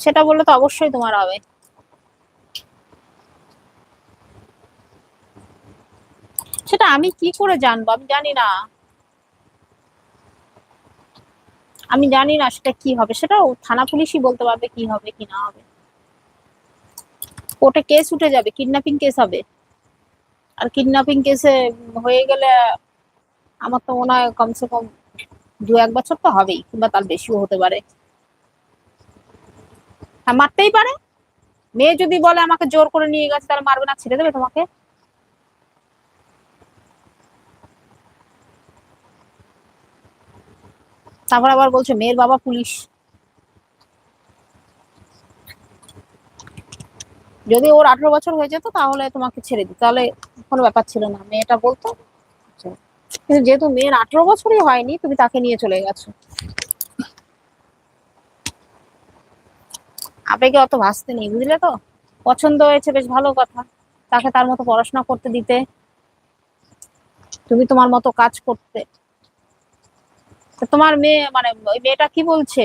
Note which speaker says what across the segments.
Speaker 1: সেটা বললে তো অবশ্যই তোমার হবে। সেটা আমি কি করে জানবো? আমি জানি না। আমি জানি না সেটা কি হবে, সেটা থানা পুলিশই বলতে পারবে কি হবে কি না হবে। কোর্টে কেস উঠে যাবে, কিডন্যাপিং কেস হবে। আর কিডন্যাপিং কেসে হয়ে গেলে আমার তো মনে হয় কমসে কম 2-1 বছর তো হবেই, কিংবা তার বেশিও হতে পারে। হ্যাঁ, মারতেই পারে। মেয়ে যদি বলে আমাকে জোর করে নিয়ে গেছে, তাহলে মারবে না, ছেড়ে দেবে তোমাকে? তারপর আবার বলছে মেয়ের বাবা পুলিশ। যদি ওর 18 বছর হয়ে যেত তাহলে তোমাকে ছেড়ে দিত, তাহলে কোনো ব্যাপার ছিল না, মেয়েটা বলতো। কিন্তু যেহেতু মেয়ের 18 বছরই হয়নি, তুমি তাকে নিয়ে চলে গেছো। আবেগে অত ভাসতে নেই, বুঝলে তো। পছন্দ হয়েছে বেশ ভালো কথা, তাকে তার মতো পড়াশোনা করতে দিতে, তুমি তোমার মতো কাজ করতে। তো তোমার মেয়ে মানে ওই মেয়েটা কি বলছে?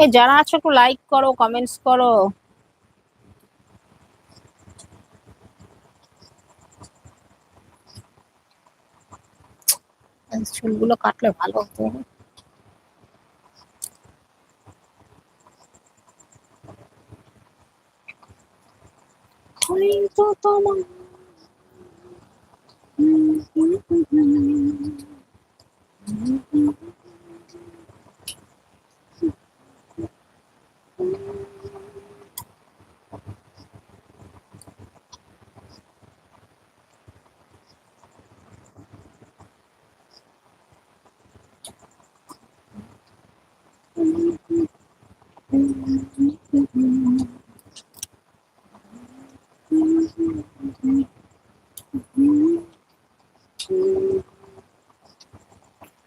Speaker 1: এই যারা আছো একটু লাইক করো, কমেন্টস করো। চুলগুলো কাটলে ভালো হতো। হয়তো তোমার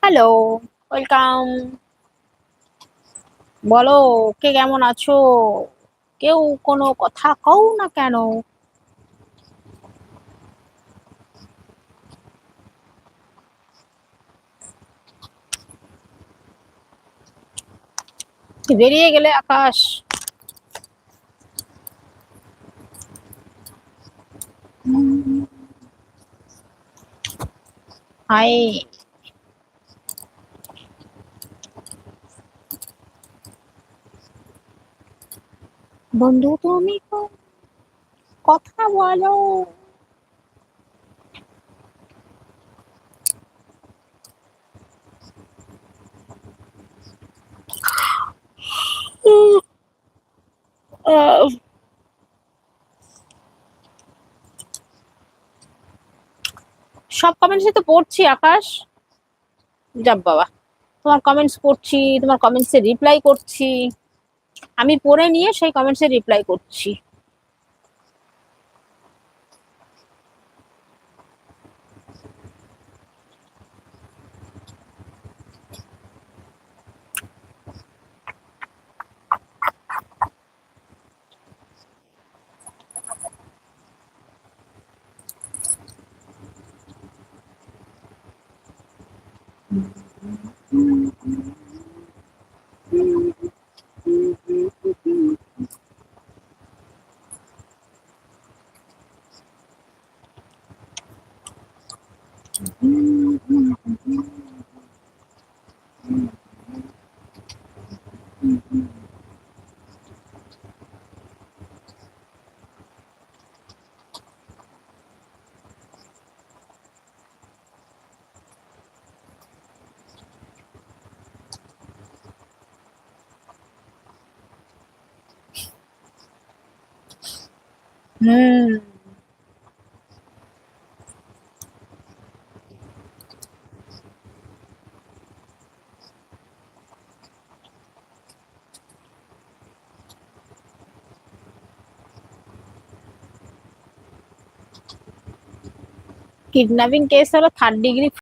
Speaker 1: হ্যালো, ওয়েলকাম। বলো, কে কেমন আছো? কেউ কোনো কথা কও না কেন? বেরিয়ে গেলে আকাশ। হাই বন্ধু, তুমি কথা বলো। আহ, সব কমেন্টস তো পড়ছি আকাশ। যাব বাবা, তোমার কমেন্টস পড়ছি, তোমার কমেন্টসে রিপ্লাই করছি। আমি পড়ে নিয়ে সেই কমেন্টসে রিপ্লাই করছি। হুম। কিডন্যাপিং কেস হলো 3rd ডিগ্রি